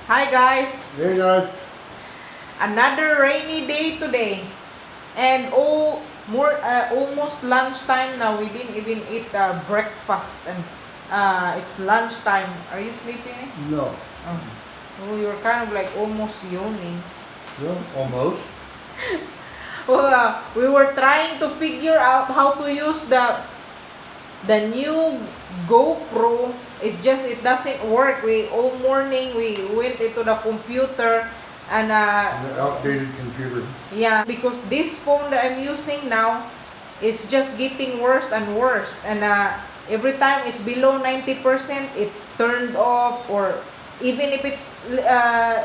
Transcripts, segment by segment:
Hi guys! Hey guys. Another rainy day today. And almost lunchtime now. We didn't even eat breakfast and it's lunchtime. Are you sleeping? No. Oh, you're kind of like almost yawning. No, almost. Well, we were trying to figure out how to use the new GoPro. It doesn't work. We all morning we went into the computer and The outdated computer. yeah, because this phone that I'm using now is just getting worse and worse, and every time it's below 90% it turned off, or even if it's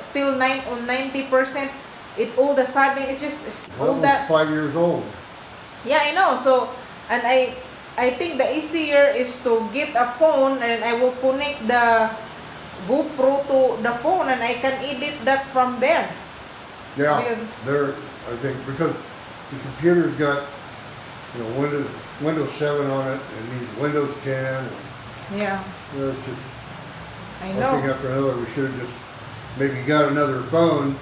still on 90%, it all of a sudden it's just all That that. was 5 years old. Yeah, I know. So, and I think the easier is to get a phone and I will connect the GoPro to the phone and I can edit that from there. Yeah, Because I think because the computer's got Windows 7 on it and needs Windows 10. And, yeah, it's just I one know. thing after another. We should have just maybe got another phone.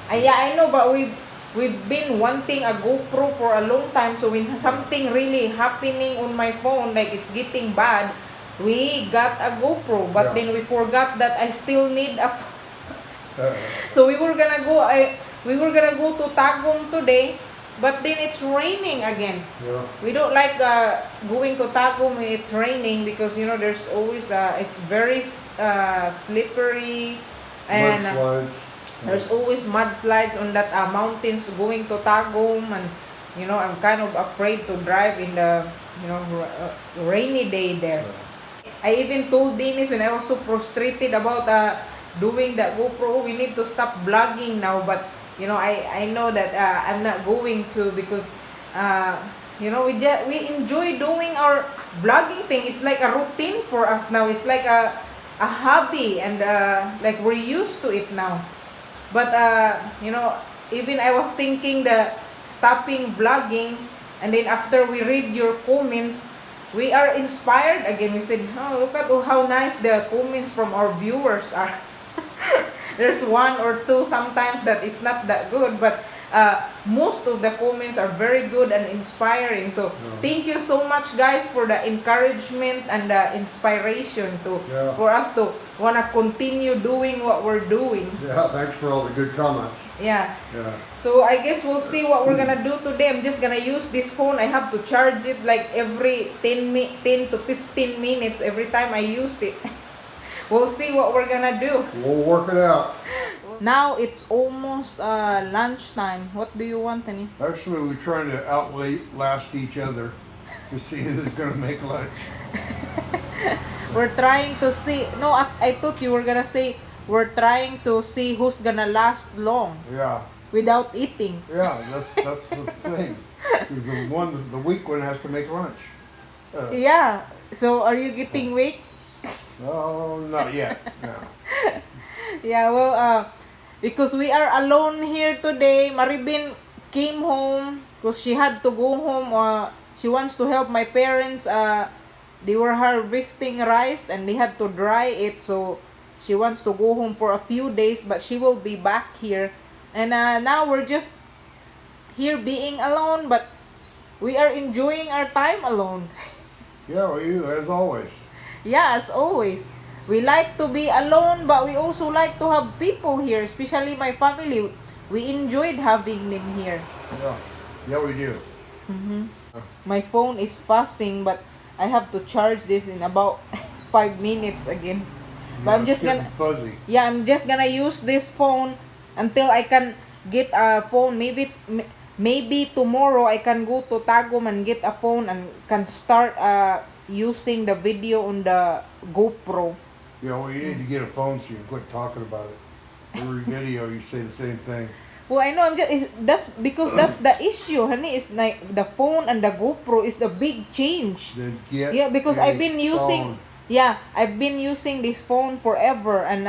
Yeah, I know, but we've been wanting a GoPro for a long time. So when something really happening on my phone, like it's getting bad, we got a GoPro. But Yeah. then we forgot that I still need a. Uh, So we were gonna go. We were gonna go to Tagum today, but then it's raining again. yeah. We don't like going to Tagum when it's raining because there's always it's very slippery, and Mudslides. there's always mudslides on that mountains going to Tagum, and I'm kind of afraid to drive in the rainy day there. I even told Dennis when I was so frustrated about doing that GoPro, we need to stop vlogging now. But I know that I'm not going to because we enjoy doing our vlogging thing. It's like a routine for us now. It's like a hobby, and like we're used to it now. But even I was thinking that stopping vlogging, and then after we read your comments, we are inspired again. We said, "Oh, look at how nice the comments from our viewers are." There's one or two sometimes that it's not that good, but most of the comments are very good and inspiring. So thank you so much, guys, for the encouragement and the inspiration for us to wanna continue doing what we're doing. Yeah, thanks for all the good comments. Yeah. Yeah. So I guess we'll see what we're gonna do today. I'm just gonna use this phone. I have to charge it like every 10 to 15 minutes every time I use it. We'll see what we're gonna do. We'll work it out. Now it's almost lunchtime. What do you want, Annie? Actually, we're trying to outlast each other to see who's going to make lunch. We're trying to see. No, I thought you were gonna say we're trying to see who's gonna last long Yeah, without eating. yeah, that's the thing. Because the weak one has to make lunch. Yeah. So are you getting weak? No, not yet. No. Yeah, well, because we are alone here today, Maribin came home because she had to go home. She wants to help my parents. They were harvesting rice and they had to dry it, so she wants to go home for a few days, but she will be back here. And now we're just here being alone, but we are enjoying our time alone. Yeah, well, you as always. Yeah, as always. We like to be alone, but we also like to have people here, especially my family. We enjoyed having them here. Yeah, we do. My phone is fussing, but I have to charge this in about 5 minutes again. But I'm It's just gonna, getting fuzzy. yeah, I'm just gonna use this phone until I can get a phone. Maybe tomorrow I can go to Tagum and get a phone and can start using the video on the GoPro. Yeah, well, you need to get a phone so you can quit talking about it. Every video you say the same thing. Well, I know that's because that's the issue, honey. It's like the phone and the GoPro is a big change. Then get Yeah, because a I've been using phone. I've been using this phone forever, and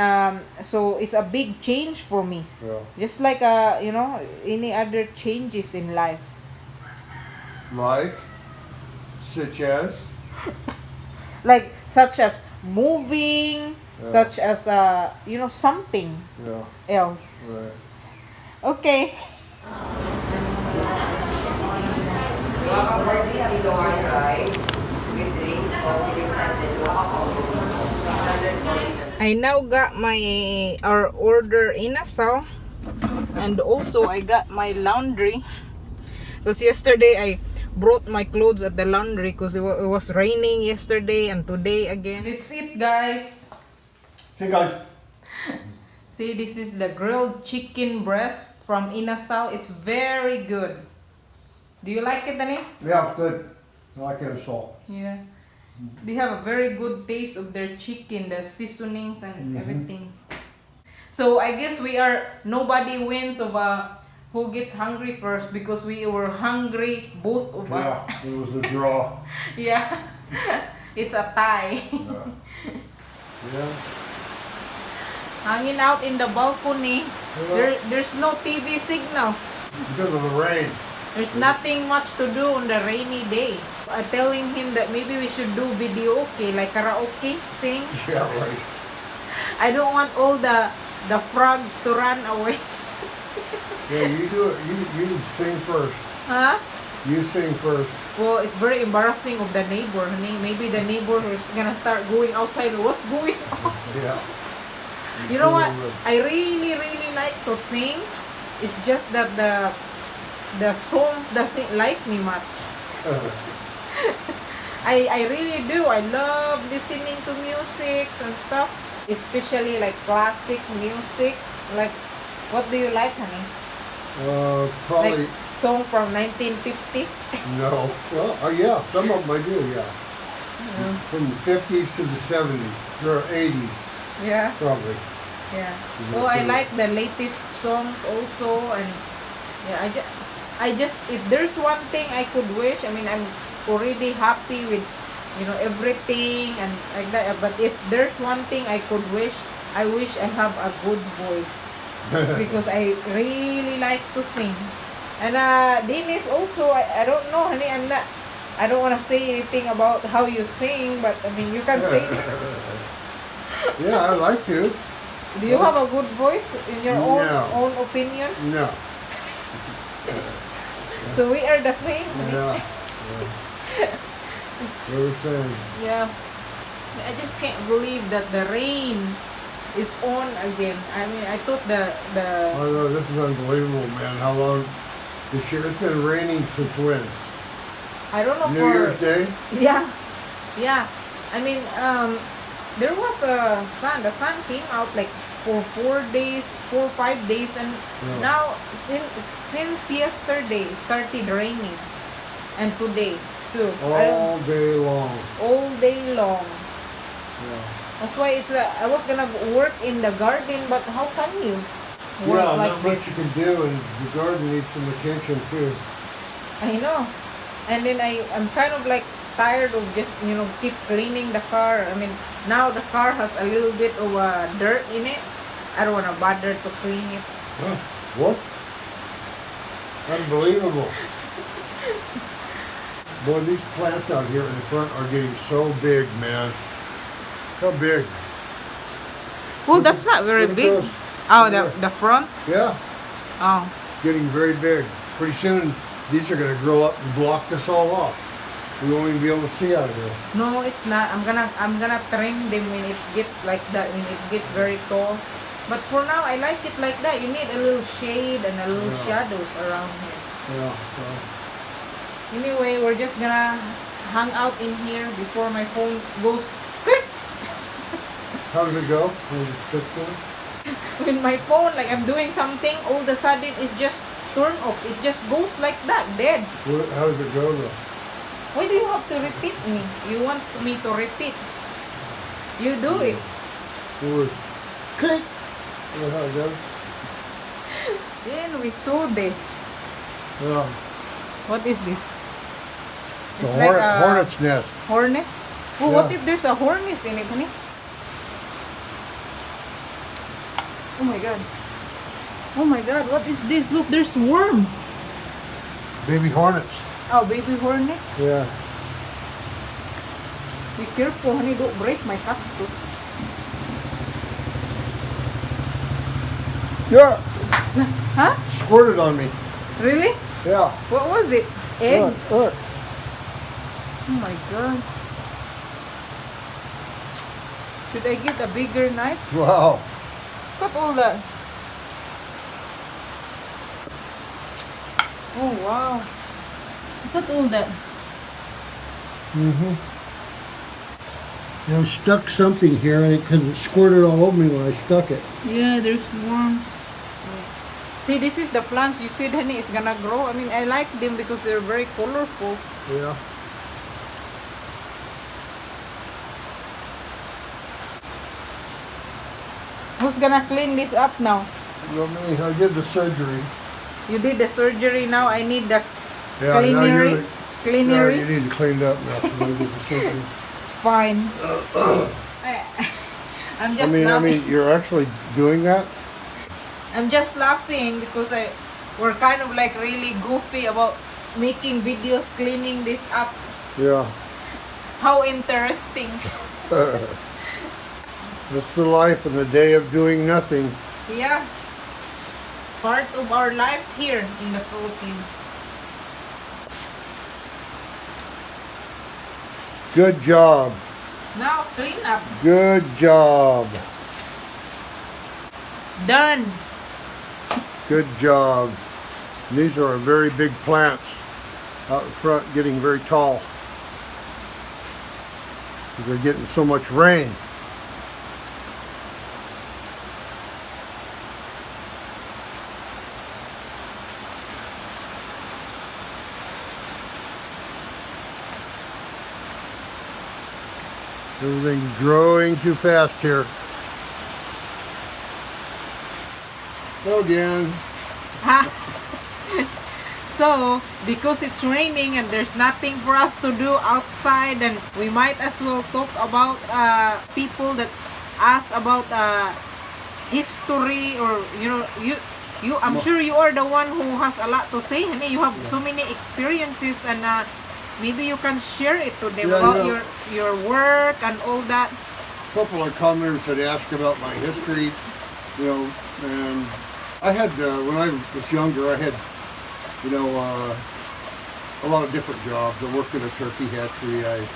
so it's a big change for me. Yeah. Just like any other changes in life. Like, such as, Like such as moving, Yeah. such as something Yeah. else. Right. Okay. I now got our order in Asal, and also I got my laundry because yesterday I brought my clothes at the laundry because it was raining yesterday and today again. That's it, guys. Hey guys. See, this is the grilled chicken breast from Inasal. It's very good. Do you like it, Danny? Yeah, it's good. I like it salt. Yeah. They have a very good taste of their chicken, the seasonings and everything. So I guess nobody wins of who gets hungry first because we were hungry, both of us. Yeah, it was a draw. Yeah. It's a tie. Yeah. Hanging out in the balcony. Yeah. There's no TV signal. Because of the rain. There's nothing much to do on the rainy day. I'm telling him that maybe we should do videoke, like karaoke, sing. Yeah, right. I don't want all the frogs to run away. Yeah, you do it. You sing first. Huh? You sing first. Well, it's very embarrassing of the neighbor. Maybe the neighbor is gonna start going outside. What's going on? Yeah. You know what? I really like to sing. It's just that the songs doesn't like me much. I really do. I love listening to music and stuff, especially like classic music. Like, what do you like, honey? Probably. Like song from 1950s. No. Well, yeah, some of them I do. Yeah. From the 50s to the 70s or 80s, Yeah. probably. Yeah. Well, I like the latest songs also, and yeah, I just if there's one thing I could wish, I mean, I'm already happy with everything and like that. But if there's one thing I could wish, I wish I have a good voice because I really like to sing. And Dennis also, I don't know, honey. I don't want to say anything about how you sing, but I mean, you can say. Yeah, I like to. Do you have a good voice in your No. own opinion? No. So we are the same. Yeah. What are we saying? Yeah. I just can't believe that the rain is on again. I mean, I thought I know, this is unbelievable, man. How long this year? It's been raining since when? I don't know New Year's Day? Yeah. Yeah. I mean, there was a sun. The sun came out like for 4 days, 4 or 5 days, and now since yesterday it started raining, and today too. All day long. All day long. Yeah. That's why I was gonna work in the garden, but how can you work Yeah, like not much this? you can do, and the garden needs some attention too. I know. And then I'm kind of like tired of just keep cleaning the car. I mean, now the car has a little bit of dirt in it. I don't want to bother to clean it. Huh? What? Unbelievable. Boy, these plants out here in the front are getting so big, man. How big? Well, that's not very Look at big. those. Oh, Yeah. the front. Yeah, Oh, getting very big. Pretty soon, these are going to grow up and block this all off. We won't even be able to see out of here. no, it's not. I'm gonna trim them when it gets like that. When it gets very tall. But for now, I like it like that. You need a little shade and a little shadows around here. Yeah. So. Anyway, we're just gonna hang out in here before my phone goes click. How does it go? When it sits there? When my phone, like I'm doing something, all of a sudden it just turn off. It just goes like that, dead. How does it go though? Why do you have to repeat me? You want me to repeat? You do it. It was click. You know how it goes? Then we saw this. Yeah. What is this? It's a like a hornet's nest. hornet. Oh, what Yeah. if there's a hornet in it, honey? Oh my god. Oh my god, what is this? Look, there's worm. Baby hornets. Oh, baby hornet. Yeah. Be careful, honey. Don't break my cactus. Yeah, Huh? squirted on me. Really? Yeah. What was it? Eggs? Look. Oh my god. Should I get a bigger knife? Wow. Look at all that. Oh wow. Look at all that. Mm-hmm. I stuck something here and because it squirted all over me when I stuck it. Yeah, there's worms. See, this is the plants you said, honey, it's gonna grow. I mean, I like them because they're very colorful. Yeah. Who's gonna clean this up now? Well, me, I did the surgery. You did the surgery now. I need the Yeah, now cleanery. you Cleanery. need to clean up now because I did the surgery. Fine. I'm just I laughing. mean, you're actually doing that? I'm just laughing because we're kind of like really goofy about making videos cleaning this up. Yeah. How interesting. That's the life in the day of doing nothing. Yeah. Part of our life here in the Philippines. Good job. Now clean up. Good job. Done. Good job. These are very big plants out in front, getting very tall. They're getting so much rain. Everything's growing too fast here. Go again. So, because it's raining and there's nothing for us to do outside, and we might as well talk about people that ask about history, or I'm sure you are the one who has a lot to say, honey. You have so many experiences, and maybe you can share it to them about your work and all that. A couple of commenters had asked about my history, and I had, when I was younger, I had, a lot of different jobs. I worked in a turkey hatchery. I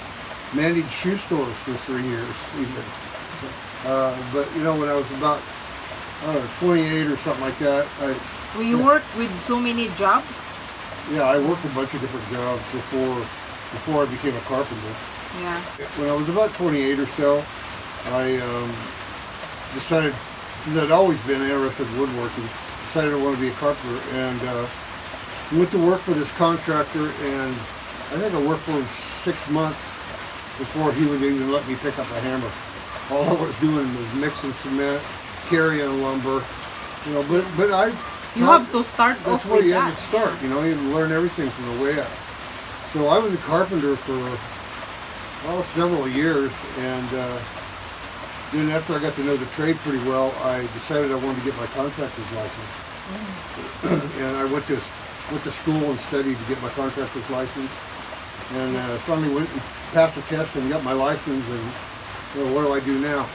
managed shoe stores for 3 years, even. But, when I was about, 28 or something like that, You worked with so many jobs? yeah, I worked a bunch of different jobs before I became a carpenter. Yeah. When I was about 28 or so, I decided that I'd always been interested in woodworking. Decided I wanted to be a carpenter, and went to work for this contractor, and I think I worked for him 6 months before he would even let me pick up a hammer. All I was doing was mixing cement, carrying lumber, but You have to start that's off where with you that. have to start, you learn everything from the way up. So I was a carpenter for, several years, and then after I got to know the trade pretty well, I decided I wanted to get my contractor's license. And I went to school and studied to get my contractor's license, and finally went and passed the test and got my license, and what do I do now?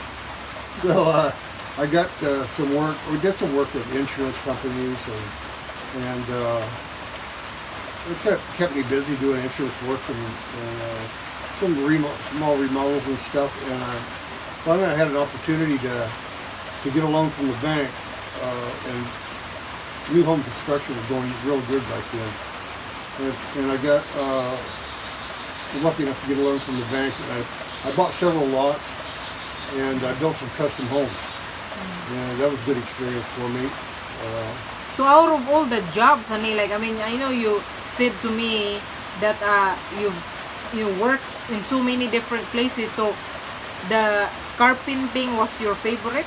So I got some work. We did some work with insurance companies, and it kept me busy doing insurance work and some small remodels and stuff. And finally, I had an opportunity to get a loan from the bank, and new home construction was going real good back then. And I got lucky enough to get a loan from the bank. And I bought several lots, and I built some custom homes. And that was a good experience for me. So out of all the jobs, honey, I know you said to me that you worked in so many different places. So the carpenting was your favorite?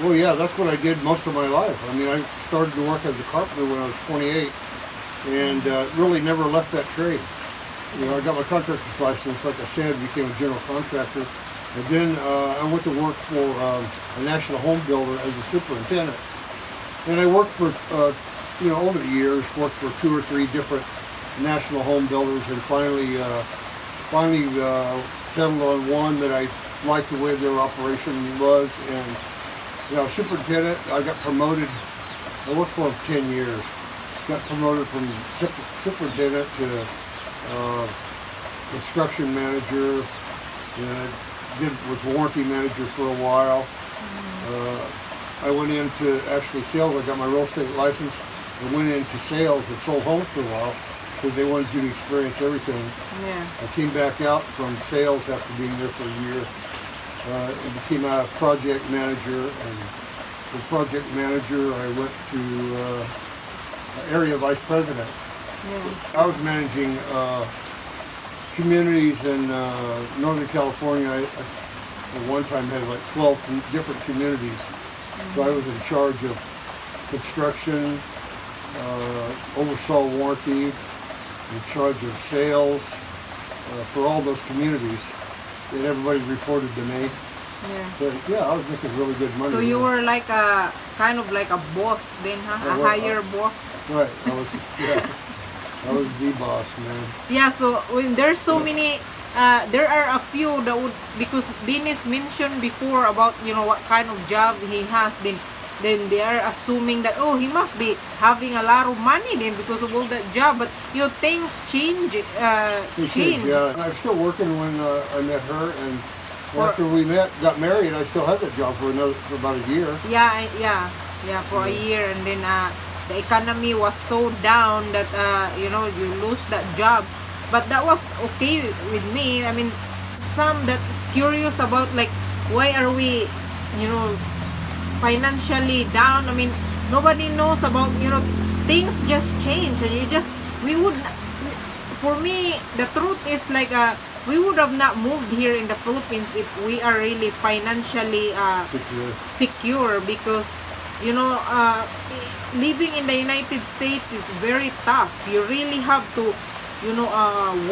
Well, yeah, that's what I did most of my life. I mean, I started to work as a carpenter when I was 28, and really never left that trade. I got my contractor's license, like I said, became a general contractor. And then I went to work for a national home builder as a superintendent. And I worked for, over the years, worked for 2 or 3 different national home builders, and finally settled on one that I liked the way their operation was, and superintendent. I got promoted. I worked for him 10 years. Got promoted from superintendent to construction manager. And was warranty manager for a while. I went into actually sales. I got my real estate license. I went into sales and sold homes for a while because they wanted you to experience everything. Yeah. I came back out from sales after being there for a year. And became a project manager, and from project manager I went to area vice president. Yeah. I was managing communities in Northern California. I at one time had like 12 different communities. So I was in charge of construction, oversaw warranty, in charge of sales for all those communities. And everybody reported to me. Yeah. But yeah, I was making really good money. So you were like a kind of like a boss then, huh? A higher boss. Right. I was the boss, man. Yeah. So when there's so many, there are a few that would, because Dennis mentioned before about what kind of job he has. Then they are assuming that he must be having a lot of money then because of all that job. But things change. Change. Yeah. I'm still working when I met her, and after we got married, I still had that job for about a year. Yeah, for a year, and then the economy was so down that you lose that job. But that was okay with me. I mean, some that curious about like why are we, financially down. I mean, nobody knows about things just change, and for me the truth is like we would have not moved here in the Philippines if we are really financially secure, because living in the United States is very tough. You really have to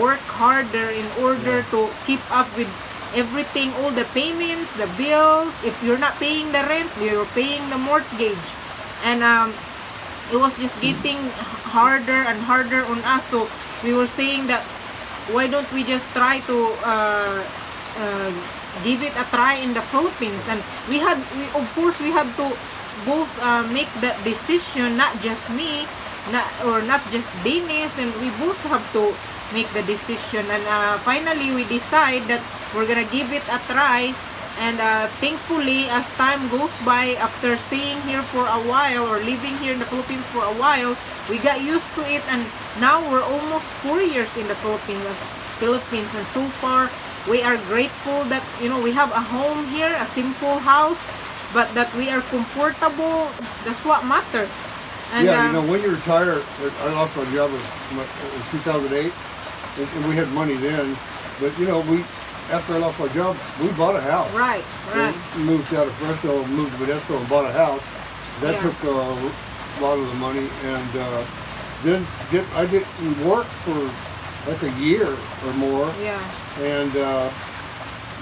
work harder in order to keep up with everything, all the payments, the bills. If you're not paying the rent, you're paying the mortgage. And it was just getting harder and harder on us. So we were saying that why don't we just try to give it a try in the Philippines. And of course we had to both make that decision, not just me, not just Dennis, and we both have to make the decision. And finally we decide that we're gonna give it a try. And thankfully, as time goes by, after staying here for a while or living here in the Philippines for a while, we got used to it, and now we're almost 4 years in the Philippines. And so far we are grateful that we have a home here, a simple house, but that we are comfortable. That's what matters. And when you retire, I lost my job in 2008, and we had money then, but after I lost my job, we bought a house. Right. We moved out of Fresno, moved to Modesto, and bought a house. That took a lot of the money, and then I didn't work for like a year or more. Yeah.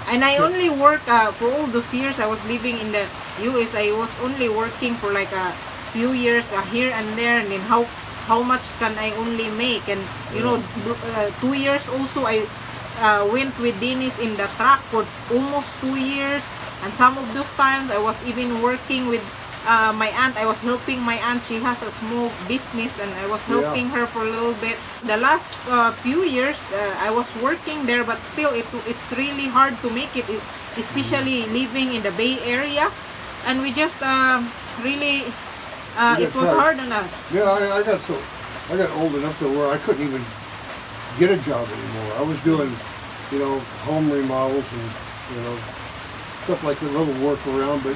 And I only work for all those years I was living in the US. I was only working for like a few years here and there, and then how much can I only make? And 2 years also I went with Dennis in the truck for almost 2 years, and some of those times I was even working with my aunt. I was helping my aunt. She has a small business, and I was helping her for a little bit. The last few years I was working there, but still it's really hard to make it, especially living in the Bay Area. And we just really it was hard on us. Yeah, I got old enough to where I couldn't even get a job anymore. I was doing home remodels and stuff like that, little work around, but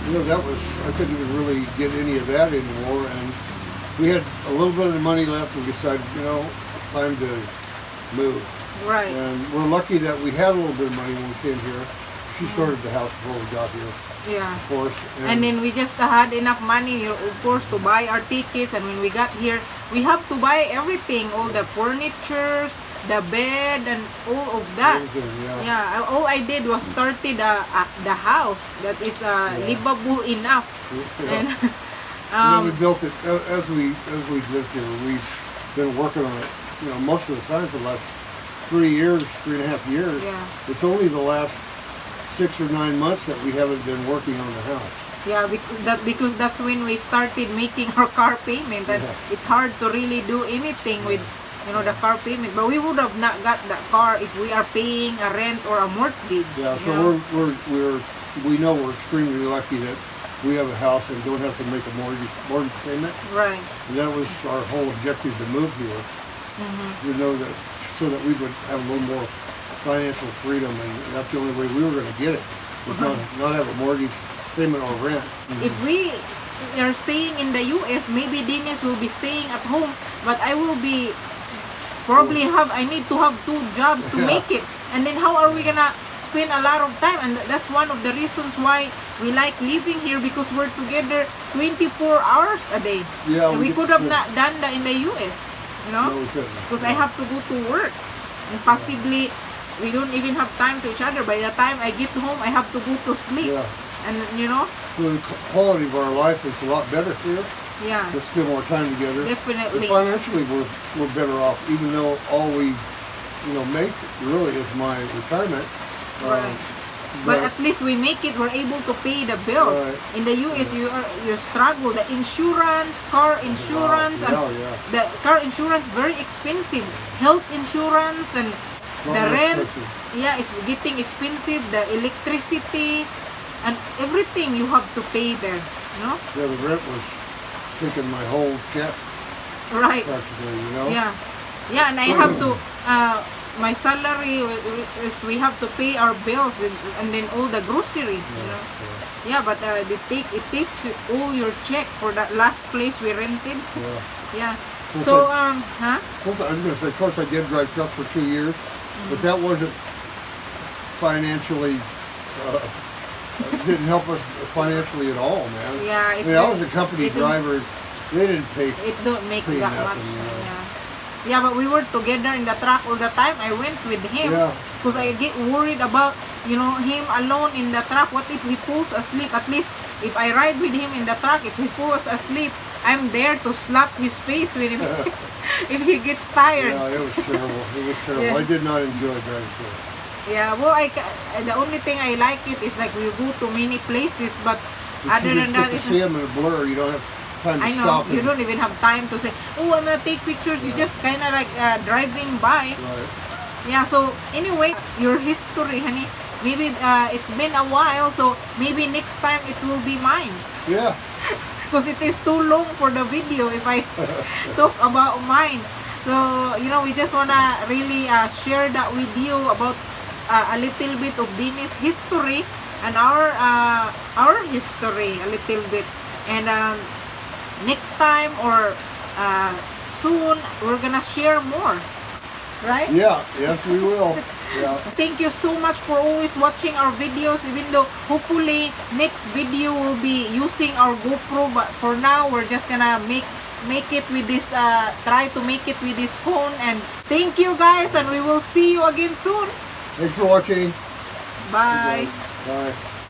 I couldn't even really get any of that anymore. And we had a little bit of money left, and we decided time to move. Right. And we're lucky that we had a little bit of money when we came here. She started the house before we got here. Yeah. Of course. And then we just had enough money, of course, to buy our tickets. And when we got here, we have to buy everything, all the furnitures, the bed, and all of that. Yeah. All I did was started the house that is livable enough. Yeah. And then we built it as we lived here. We've been working on it, most of the time for the last 3.5 years. Yeah. It's only the last 6 or 9 months that we haven't been working on the house. Yeah, because that's when we started making our car payment, and Yeah. it's hard to really do anything with, the car payment. But we would have not got that car if we are paying a rent or a mortgage. Yeah, you so know? we know we're extremely lucky that we have a house and don't have to make a mortgage payment. Right. And that was our whole objective to move here. Mm-hmm. You know, that so that we would have a little more financial freedom, and that's the only way we were going to get it. Was not have a mortgage payment or rent. If we are staying in the US, maybe Dennis will be staying at home, but I will be I need to have 2 jobs to Yeah. make it. And then how are we gonna spend a lot of time? And that's one of the reasons why we like living here, because we're together 24 hours a day. Yeah, And we could have not done that in the US, No, we couldn't. because I have to go to work, and possibly we don't even have time to each other. By the time I get home, I have to go to sleep. Yeah. And So the quality of our life is a lot better here. yeah, Let's spend more time together. But definitely. financially, we're better off, even though all we make really is my retirement. Right. But at least we make it. We're able to pay the bills. Right. In the US, you struggle. The insurance, car insurance, and yeah. the car insurance very expensive. Health insurance and the Not rent, expensive. yeah, it's getting expensive. The electricity and everything you have to pay there. Yeah, the rent was taking my whole check Right. practically. Yeah, yeah, and I have to. My salary is we have to pay our bills, and then all the grocery. Yeah, but it takes all your check for that last place we rented. Yeah. Yeah. So huh? Well, I was going to say, of course, I did drive truck for 2 years, but that wasn't financially. Didn't help us financially at all, man. Yeah, I mean, I was a company driver. They didn't pay. It don't make pay that much. nothing, Yeah. Yeah, but we were together in the truck all the time. I went with him Yeah. because I get worried about him alone in the truck. What if he falls asleep? At least if I ride with him in the truck, if he falls asleep, I'm there to slap his face with him if he gets tired. Yeah, it was terrible. It was terrible. Yeah. I did not enjoy driving truck. Yeah, well, the only thing I like it is like we go to many places, but But other you than just that, get to see them in a blur. You don't have time to I know stop. you and- don't even have time to say, "Oh, I'm gonna take pictures." You just kind of like driving by. Right. Yeah. So anyway, your history, honey. Maybe it's been a while, so maybe next time it will be mine. Yeah. Because it is too long for the video if I talk about mine. So, we just want to really share that with you about a little bit of Dennis' history and our history a little bit. And next time or soon, we're going to share more. Right? Yeah. Yes, we will. Yeah. Thank you so much for always watching our videos, even though hopefully next video will be using our GoPro, but for now we're just gonna make it with this try to make it with this phone. And thank you guys, and we will see you again soon. Thanks for watching. Bye. Bye.